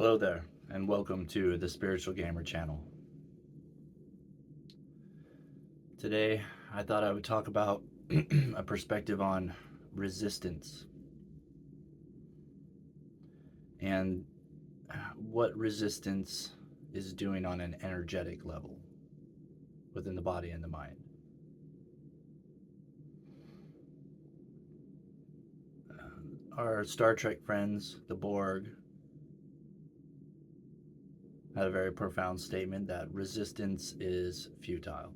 Hello there, and welcome to the Spiritual Gamer channel. Today, I thought I would talk about a perspective on resistance and what resistance is doing on an energetic level within the body and the mind. Our Star Trek friends, the Borg, had a very profound statement that resistance is futile.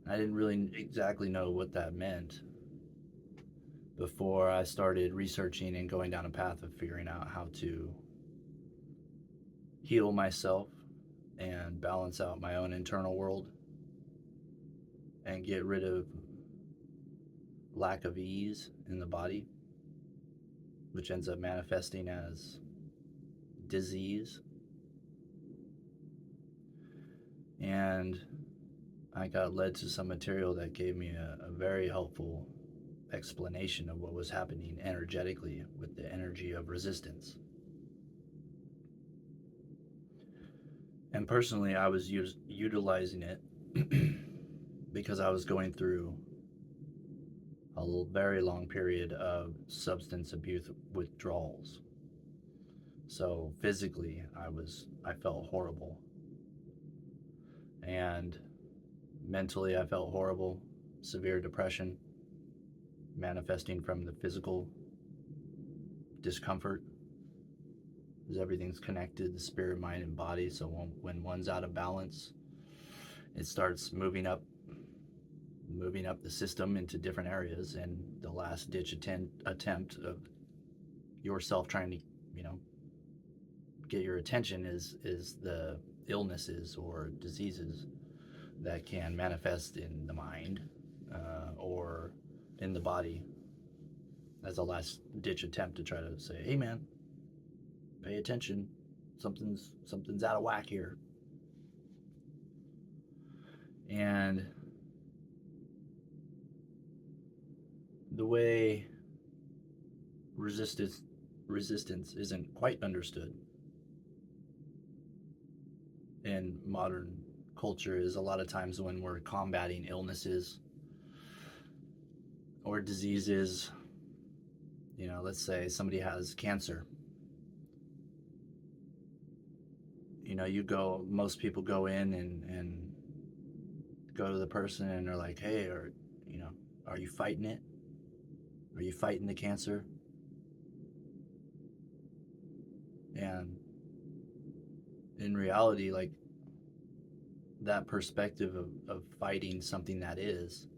I didn't really exactly know what that meant before I started researching and going down a path of figuring out how to heal myself and balance out my own internal world and get rid of lack of ease in the body, which ends up manifesting as disease. And I got led to some material that gave me a very helpful explanation of what was happening energetically with the energy of resistance. And personally, I was utilizing it because I was going through a very long period of substance abuse withdrawals. So physically, I felt horrible. And mentally, I felt horrible, severe depression, manifesting from the physical discomfort, because everything's connected, the spirit, mind, and body. So when one's out of balance, it starts moving up the system into different areas, and the last ditch attempt of yourself trying to, get your attention is the illnesses or diseases that can manifest in the mind or in the body as a last ditch attempt to try to say, hey man, pay attention, something's out of whack here. And the way resistance isn't quite understood in modern culture is a lot of times when we're combating illnesses or diseases. Let's say somebody has cancer. Most people go in and go to the person and they're like, hey, are you fighting it? Are you fighting the cancer? And in reality, like, that perspective of fighting something that is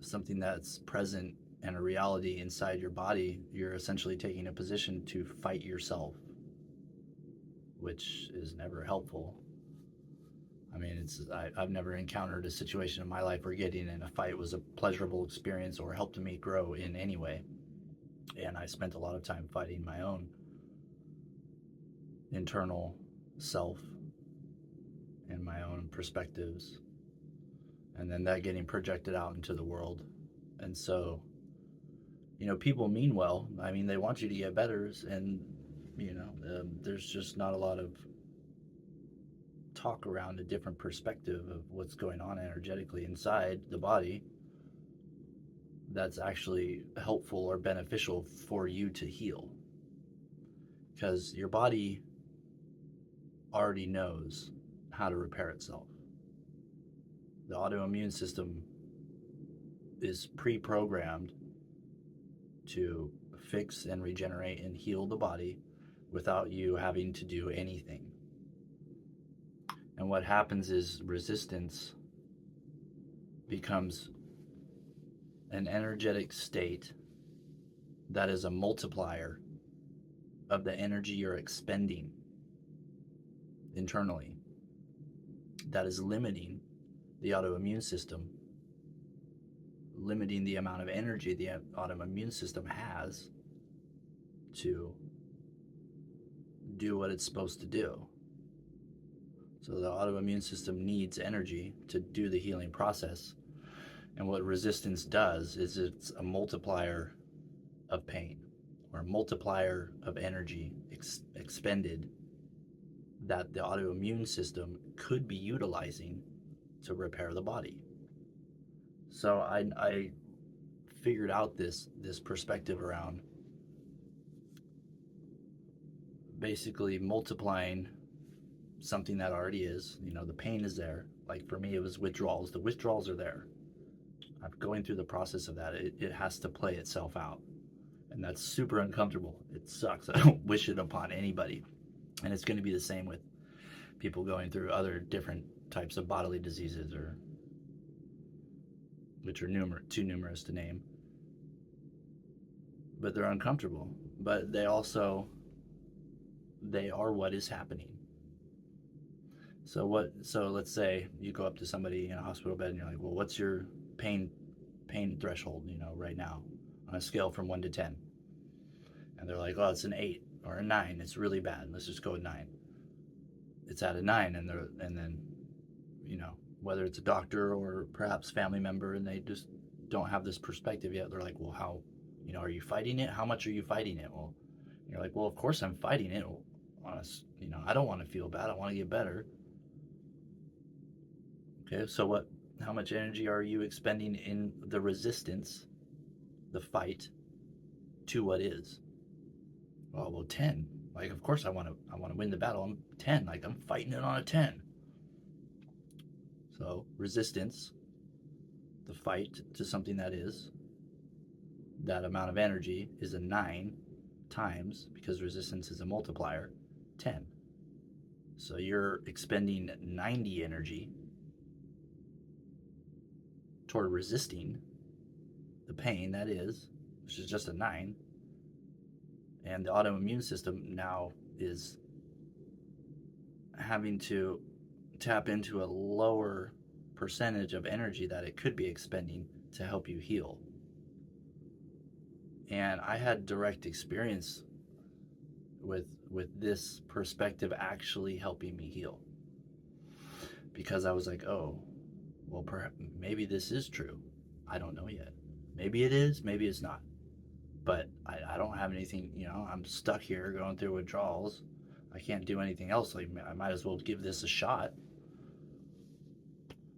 something that's present and a reality inside your body. You're essentially taking a position to fight yourself, which is never helpful. I mean, I've never encountered a situation in my life where getting in a fight was a pleasurable experience or helped me grow in any way. And I spent a lot of time fighting my own internal self and my own perspectives, and then that getting projected out into the world. And so, people mean well. I mean, they want you to get better, and there's just not a lot of talk around a different perspective of what's going on energetically inside the body that's actually helpful or beneficial for you to heal, because your body already knows how to repair itself. The autoimmune system is pre-programmed to fix and regenerate and heal the body without you having to do anything. And what happens is resistance becomes an energetic state that is a multiplier of the energy you're expending internally, that is limiting the autoimmune system, limiting the amount of energy the autoimmune system has to do what it's supposed to do. So the autoimmune system needs energy to do the healing process. And what resistance does is it's a multiplier of pain or a multiplier of energy expended that the autoimmune system could be utilizing to repair the body. So I figured out this perspective around basically multiplying something that already is. The pain is there. Like for me, it was withdrawals. The withdrawals are there. I'm going through the process of that. It has to play itself out. And that's super uncomfortable. It sucks. I don't wish it upon anybody. And it's going to be the same with people going through other different types of bodily diseases, or which are too numerous to name. But they're uncomfortable. But they are what is happening. So let's say you go up to somebody in a hospital bed and you're like, well, what's your pain threshold, right now on a scale from 1 to 10? And they're like, oh, it's an 8 or a 9. It's really bad. Let's just go with 9. It's at a 9, and then whether it's a doctor or perhaps family member, and they just don't have this perspective yet. They're like, well, how, are you fighting it? How much are you fighting it? Well, you're like, well, of course I'm fighting it. I don't want to feel bad. I want to get better. Okay, so how much energy are you expending in the resistance, the fight to what is? Well, 10. Like, of course I want to win the battle. I'm 10. Like, I'm fighting it on a 10. So resistance, the fight to something that is, that amount of energy is a 9 times, because resistance is a multiplier, 10. So you're expending 90 energy toward resisting the pain that is, which is just a 9. And the autoimmune system now is having to tap into a lower percentage of energy that it could be expending to help you heal. And I had direct experience with this perspective actually helping me heal, because I was like, oh, well, perhaps maybe this is true. I don't know yet. Maybe it is, maybe it's not. But I don't have anything, I'm stuck here going through withdrawals. I can't do anything else. Like, I might as well give this a shot.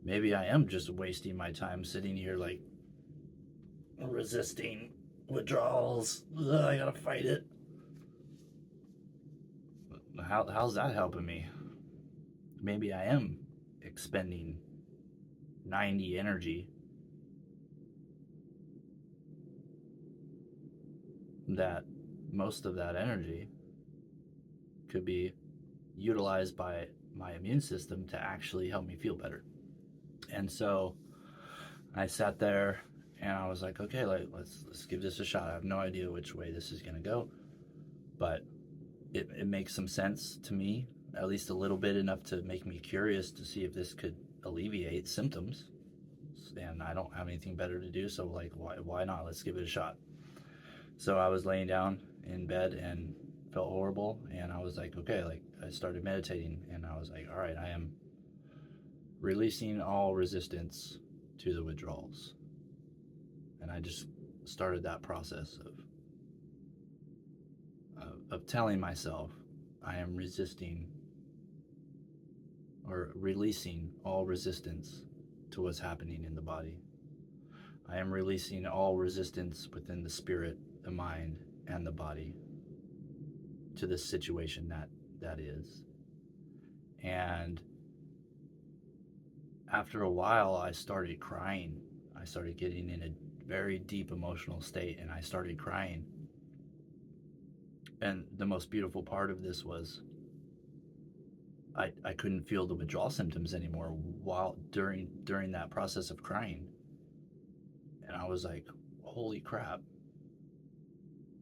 Maybe I am just wasting my time sitting here, like, resisting withdrawals. Ugh, I gotta fight it. How's that helping me? Maybe I am expending 90 energy that most of that energy could be utilized by my immune system to actually help me feel better. And so I sat there and I was like, okay, let's give this a shot. I have no idea which way this is going to go, but it makes some sense to me, at least a little bit, enough to make me curious to see if this could alleviate symptoms. And I don't have anything better to do, so like, why not? Let's give it a shot. So I was laying down in bed and felt horrible, and I was like, okay, like, I started meditating, and I was like, all right, I am releasing all resistance to the withdrawals. And I just started that process of telling myself I am resisting or releasing all resistance to what's happening in the body. I am releasing all resistance within the spirit, the mind, and the body to this situation that is. And after a while, I started crying. I started getting in a very deep emotional state, and I started crying. And the most beautiful part of this was I couldn't feel the withdrawal symptoms anymore during that process of crying. And I was like, holy crap.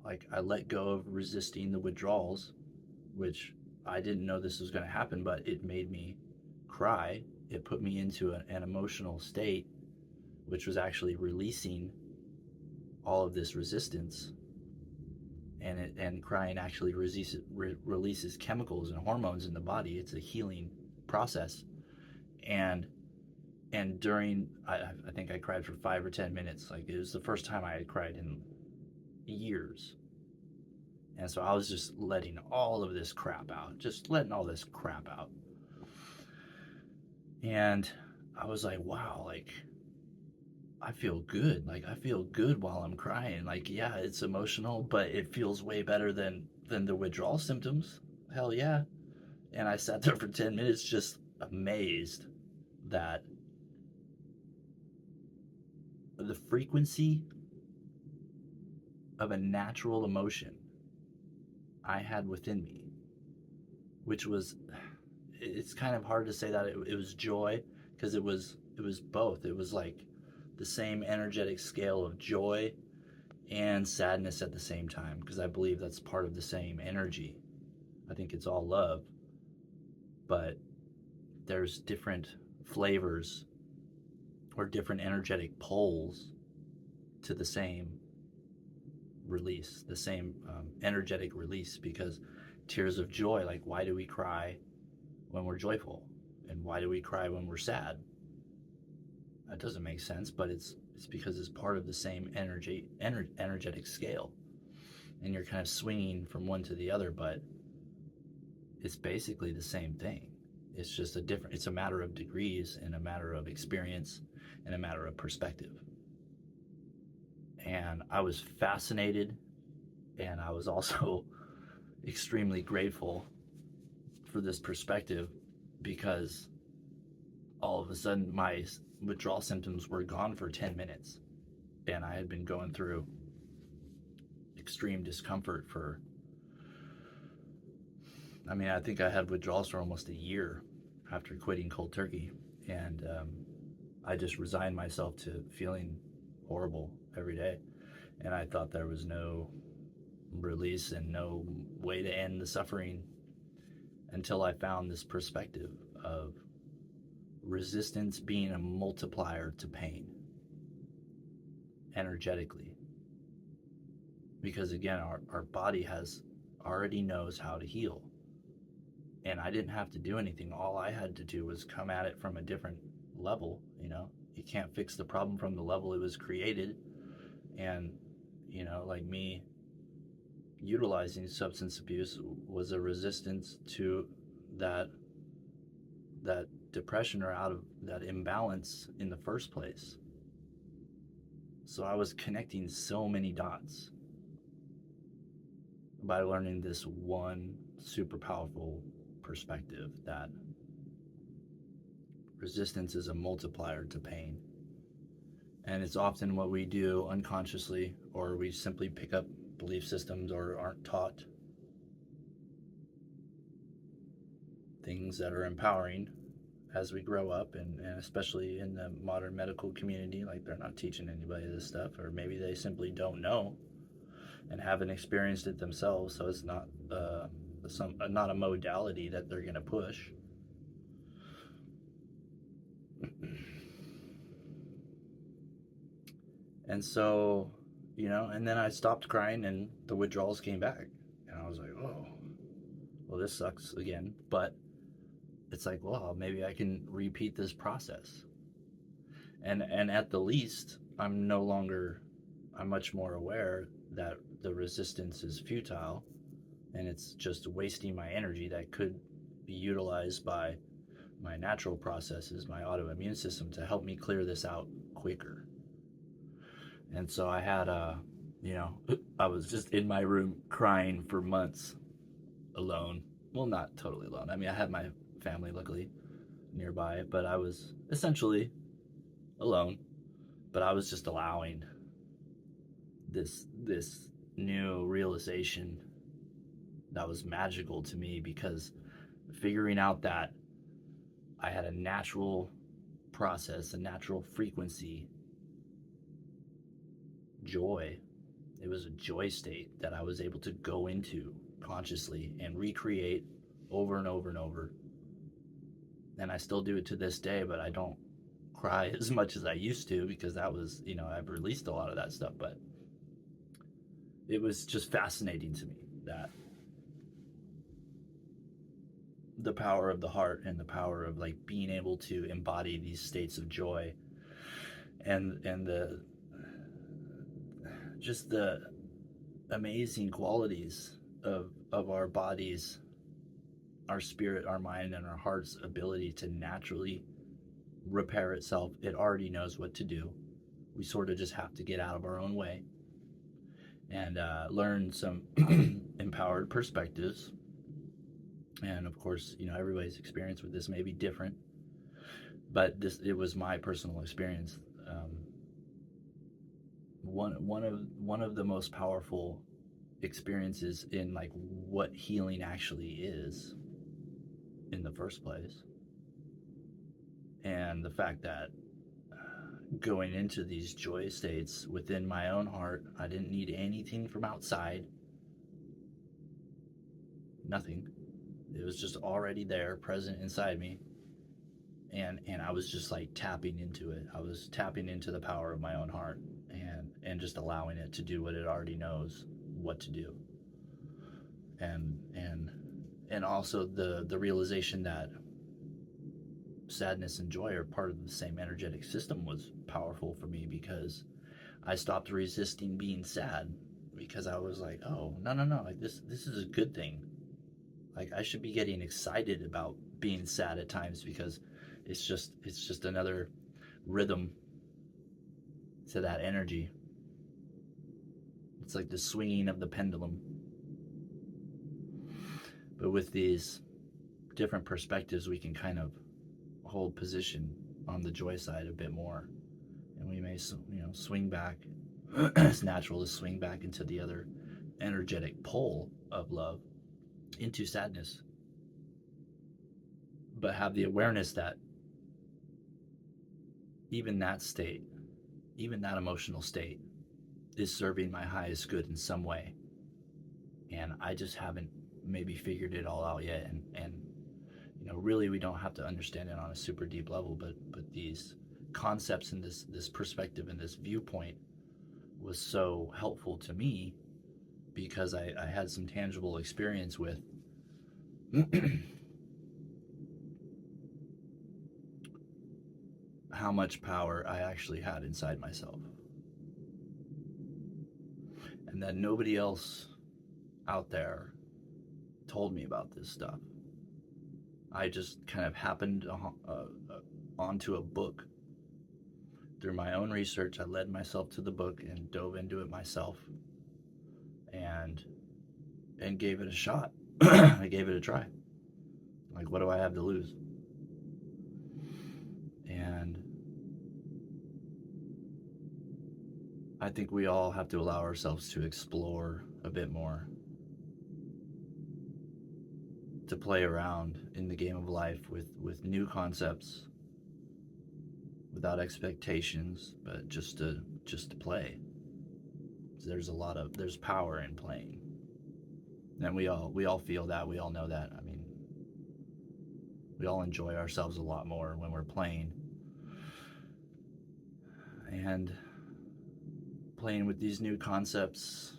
Like, I let go of resisting the withdrawals, which I didn't know this was going to happen, but it made me cry. It put me into an emotional state, which was actually releasing all of this resistance. And crying actually releases chemicals and hormones in the body. It's a healing process. And during, I think I cried for 5 or 10 minutes. Like, it was the first time I had cried in years. And so I was just letting all of this crap out, just letting all this crap out. And I was like, wow, like, I feel good. Like, I feel good while I'm crying. Like, yeah, it's emotional, but it feels way better than the withdrawal symptoms. Hell yeah. And I sat there for 10 minutes just amazed that the frequency of a natural emotion I had within me, which was, it's kind of hard to say that it was joy, because it was both. It was like the same energetic scale of joy and sadness at the same time, because I believe that's part of the same energy. I think it's all love, but there's different flavors or different energetic poles to the same release, the same energetic release. Because tears of joy, like, why do we cry when we're joyful, and why do we cry when we're sad? That doesn't make sense, but it's because it's part of the same energetic scale, and you're kind of swinging from one to the other, but it's basically the same thing. It's just it's a matter of degrees, and a matter of experience, and a matter of perspective. And I was fascinated, and I was also extremely grateful for this perspective, because all of a sudden my withdrawal symptoms were gone for 10 minutes, and I had been going through extreme discomfort for, I mean, I think I had withdrawals for almost a year after quitting cold turkey. And I just resigned myself to feeling horrible every day. And I thought there was no release and no way to end the suffering, until I found this perspective of resistance being a multiplier to pain energetically. Because again, our body already knows how to heal. And I didn't have to do anything. All I had to do was come at it from a different level. You can't fix the problem from the level it was created. And like me utilizing substance abuse was a resistance to that depression, or out of that imbalance in the first place. So I was connecting so many dots by learning this one super powerful perspective, that resistance is a multiplier to pain. And it's often what we do unconsciously, or we simply pick up belief systems, or aren't taught things that are empowering as we grow up, and especially in the modern medical community. Like, they're not teaching anybody this stuff, or maybe they simply don't know and haven't experienced it themselves, so it's not not a modality that they're going to push. And so, and then I stopped crying, and the withdrawals came back, and I was like, oh, well, this sucks again. But it's like, well, maybe I can repeat this process. And at the least, I'm much more aware that the resistance is futile, and it's just wasting my energy that could be utilized by my natural processes, my autoimmune system, to help me clear this out quicker. And so I had I was just in my room crying for months alone. Well, not totally alone. I mean, I had my family luckily nearby, but I was essentially alone. But I was just allowing this new realization that was magical to me, because figuring out that I had a natural process, a natural frequency, joy. It was a joy state that I was able to go into consciously and recreate over and over and over. And I still do it to this day, but I don't cry as much as I used to, because that was, I've released a lot of that stuff. But it was just fascinating to me, that the power of the heart, and the power of, like, being able to embody these states of joy, and the amazing qualities of our bodies, our spirit, our mind, and our heart's ability to naturally repair itself. It already knows what to do. We sort of just have to get out of our own way and learn some empowered perspectives. And of course, everybody's experience with this may be different, but it was my personal experience. One of the most powerful experiences in like what healing actually is in the first place, and the fact that going into these joy states within my own heart, I didn't need anything from outside. Nothing. It was just already there, present inside me. And I was just like tapping into it. I was tapping into the power of my own heart and just allowing it to do what it already knows what to do. And also the realization that sadness and joy are part of the same energetic system was powerful for me, because I stopped resisting being sad, because I was like, oh, no, like this is a good thing. Like I should be getting excited about being sad at times, because it's just another rhythm to that energy. It's like the swinging of the pendulum. But with these different perspectives, we can kind of hold position on the joy side a bit more, and we may swing back. It's natural to swing back into the other energetic pole of love, into sadness, but have the awareness that even that state, even that emotional state, is serving my highest good in some way, and I just haven't maybe figured it all out yet. And really, we don't have to understand it on a super deep level, but these concepts and this perspective and this viewpoint was so helpful to me, because I had some tangible experience with how much power I actually had inside myself, and that nobody else out there told me about this stuff. I just kind of happened onto a book. Through my own research, I led myself to the book and dove into it myself, and gave it a shot. I gave it a try. Like, what do I have to lose? And I think we all have to allow ourselves to explore a bit more, to play around in the game of life with new concepts, without expectations, but just to play. There's power in playing, and we all feel that. We all know that. I mean, we all enjoy ourselves a lot more when we're playing, and playing with these new concepts,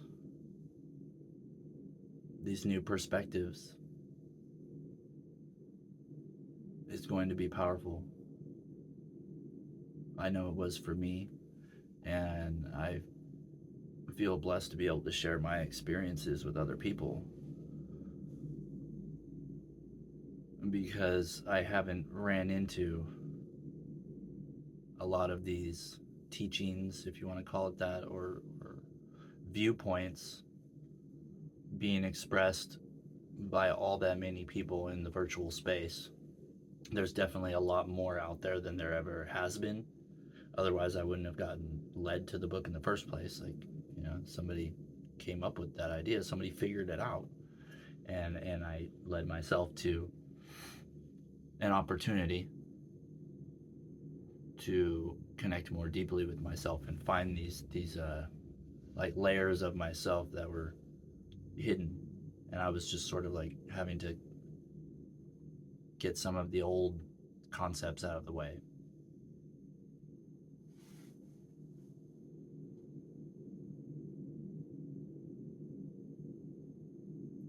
these new perspectives, is going to be powerful. I know it was for me, and I feel blessed to be able to share my experiences with other people, because I haven't ran into a lot of these teachings, if you want to call it that, or viewpoints being expressed by all that many people in the virtual space. There's definitely a lot more out there than there ever has been. Otherwise, I wouldn't have gotten led to the book in the first place. Like, somebody came up with that idea, somebody figured it out, and I led myself to an opportunity to connect more deeply with myself and find these like layers of myself that were hidden, and I was just sort of like having to get some of the old concepts out of the way.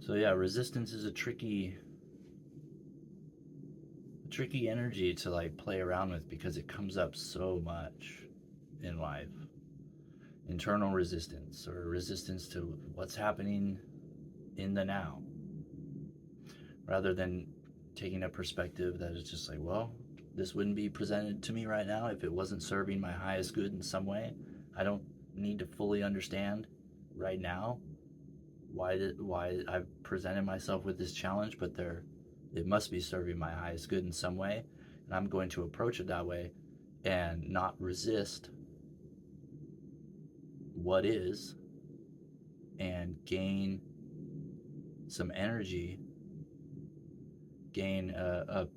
So yeah, resistance is a tricky energy to like play around with, because it comes up so much in life. Internal resistance, or resistance to what's happening in the now, rather than taking a perspective that is just like, well, this wouldn't be presented to me right now if it wasn't serving my highest good in some way. I don't need to fully understand right now why I've presented myself with this challenge, but it must be serving my highest good in some way, and I'm going to approach it that way and not resist what is, and gain some energy, gain a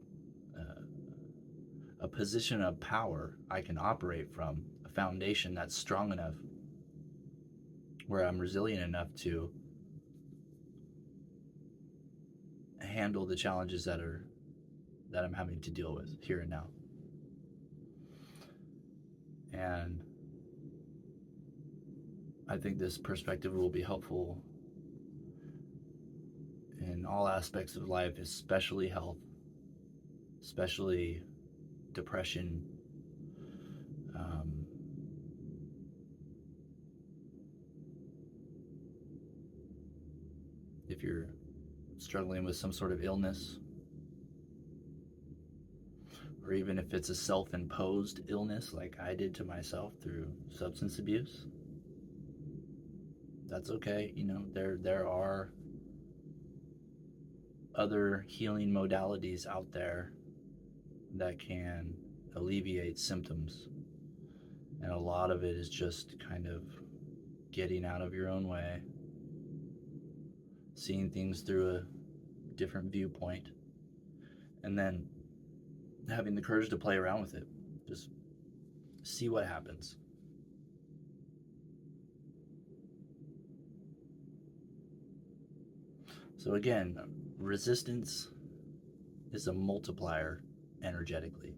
position of power I can operate from, a foundation that's strong enough where I'm resilient enough to handle the challenges that I'm having to deal with here and now. And I think this perspective will be helpful in all aspects of life, especially health, especially depression, if you're struggling with some sort of illness, or even if it's a self-imposed illness like I did to myself through substance abuse. That's okay. There are other healing modalities out there that can alleviate symptoms, and a lot of it is just kind of getting out of your own way, seeing things through a different viewpoint, and then having the courage to play around with it. Just see what happens. So again, resistance is a multiplier energetically.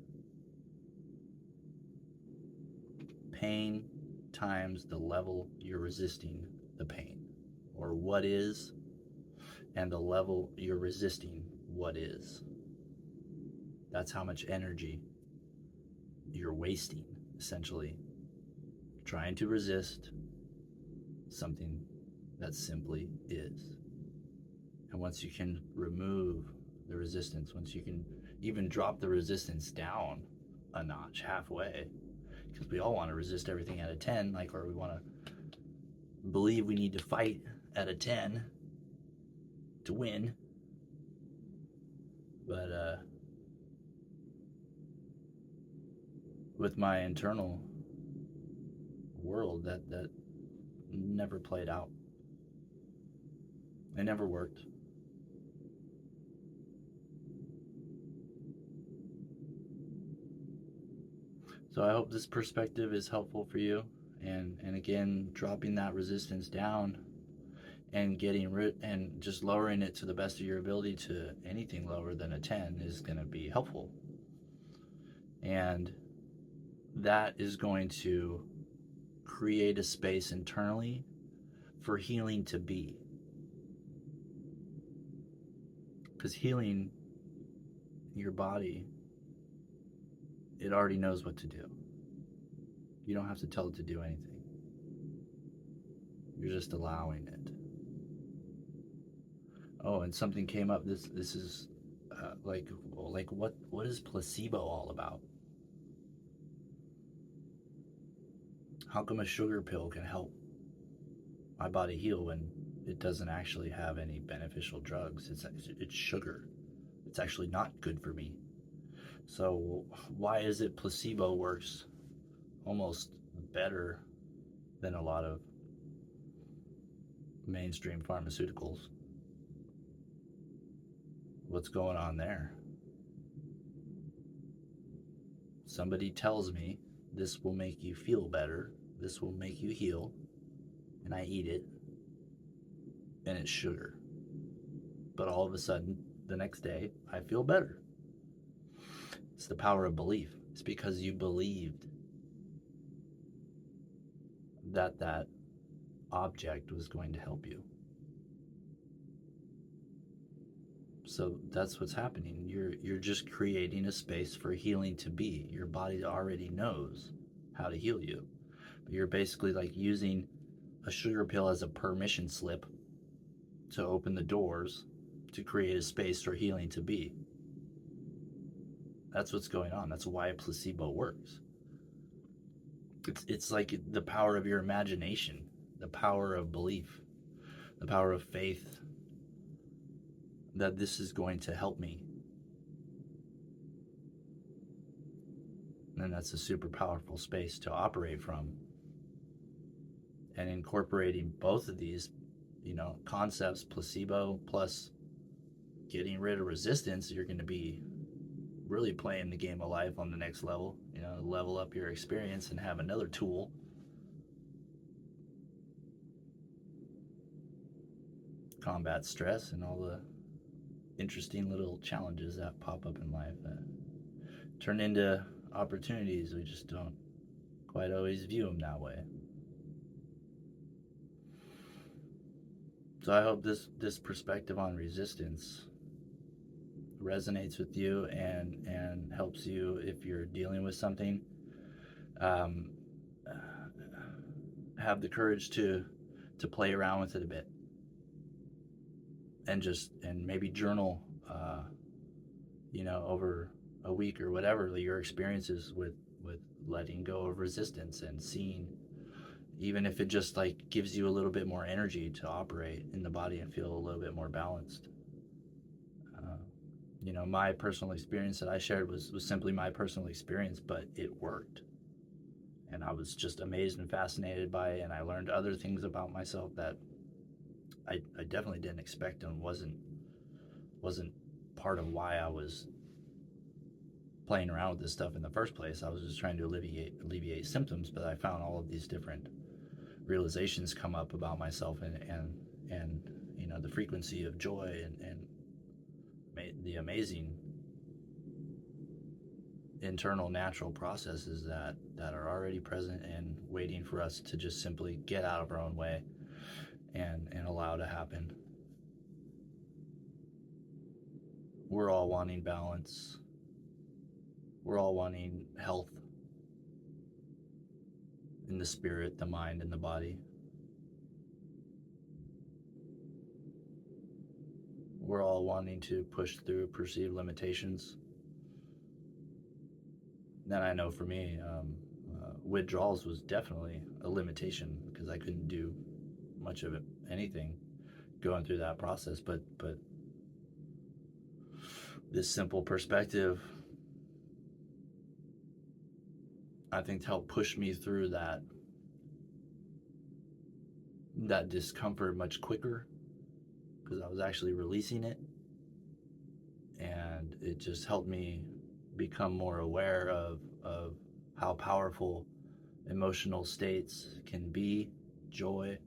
Pain times the level you're resisting the pain, or what is, and the level you're resisting what is. That's how much energy you're wasting, essentially, trying to resist something that simply is. And once you can remove the resistance, once you can even drop the resistance down a notch, halfway, because we all want to resist everything at a 10, or we want to believe we need to fight at a 10 to win. But with my internal world, that never played out. It never worked. So I hope this perspective is helpful for you, and again, dropping that resistance down and getting rid and just lowering it to the best of your ability to anything lower than a 10 is going to be helpful. And that is going to create a space internally for healing to be. Because healing your body, it already knows what to do. You don't have to tell it to do anything. You're just allowing it. Oh, and something came up. This is what is placebo all about? How come a sugar pill can help my body heal when it doesn't actually have any beneficial drugs? It's sugar. It's actually not good for me. So why is it placebo works almost better than a lot of mainstream pharmaceuticals? What's going on there? Somebody tells me this will make you feel better, this will make you heal, and I eat it, and it's sugar. But all of a sudden, the next day, I feel better. It's the power of belief. It's because you believed that object was going to help you. So that's what's happening. You're just creating a space for healing to be. Your body already knows how to heal you. But you're basically using a sugar pill as a permission slip to open the doors to create a space for healing to be. That's what's going on. That's why placebo works. It's like the power of your imagination, the power of belief, the power of faith that this is going to help me. And that's a super powerful space to operate from. And incorporating both of these, concepts, placebo plus getting rid of resistance, you're going to be really playing the game of life on the next level. Level up your experience and have another tool. Combat stress and all the interesting little challenges that pop up in life that turn into opportunities. We just don't quite always view them that way. So I hope this perspective on resistance resonates with you and helps you if you're dealing with something. Have the courage to play around with it a bit, and maybe journal, over a week or whatever your experiences with letting go of resistance and seeing, even if it just like gives you a little bit more energy to operate in the body and feel a little bit more balanced. My personal experience that I shared was simply my personal experience, but it worked. And I was just amazed and fascinated by it, and I learned other things about myself that I definitely didn't expect and wasn't part of why I was playing around with this stuff in the first place. I was just trying to alleviate symptoms, but I found all of these different realizations come up about myself and the frequency of joy and the amazing internal natural processes that are already present and waiting for us to just simply get out of our own way and allow to happen. We're all wanting balance. We're all wanting health in the spirit, the mind, and the body. We're all wanting to push through perceived limitations. Then I know for me, withdrawals was definitely a limitation because I couldn't do much of anything going through that process. But this simple perspective, I think, helped push me through that discomfort much quicker because I was actually releasing it, and it just helped me become more aware of how powerful emotional states can be, joy,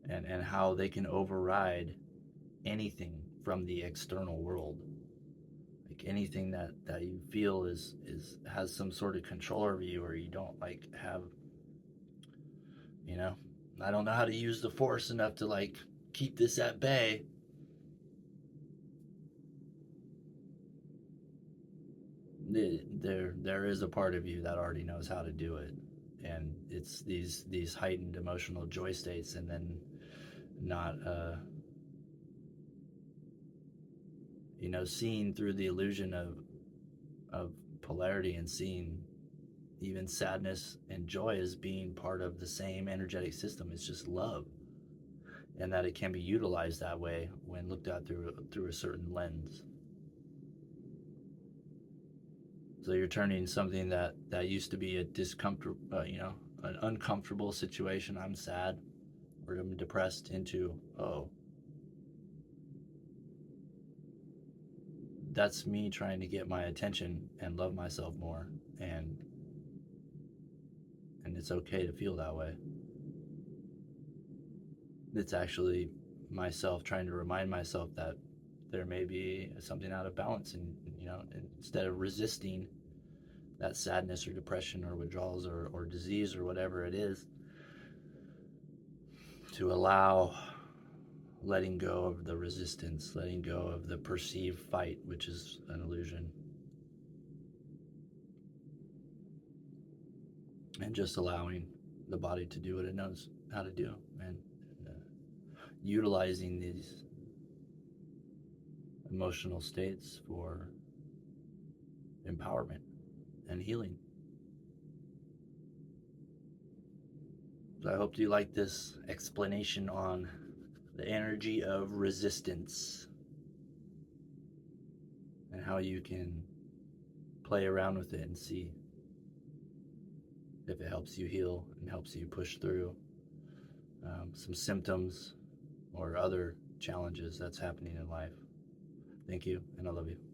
and how they can override anything from the external world. Like anything that you feel has some sort of control over you, or you don't have, I don't know how to use the force enough to keep this at bay. There is a part of you that already knows how to do it, and it's these heightened emotional joy states, and then not seeing through the illusion of polarity and seeing even sadness and joy as being part of the same energetic system. It's just love, and that it can be utilized that way when looked at through a certain lens. So you're turning something that used to be a discomfort, an uncomfortable situation. I'm sad or I'm depressed into, oh, that's me trying to get my attention and love myself more, and it's okay to feel that way. It's actually myself trying to remind myself that there may be something out of balance, and instead of resisting that sadness or depression or withdrawals or disease or whatever it is, to allow letting go of the resistance, letting go of the perceived fight, which is an illusion, and just allowing the body to do what it knows how to do. And utilizing these emotional states for empowerment and healing. So I hope you like this explanation on the energy of resistance and how you can play around with it and see if it helps you heal and helps you push through some symptoms or other challenges that's happening in life. Thank you, and I love you.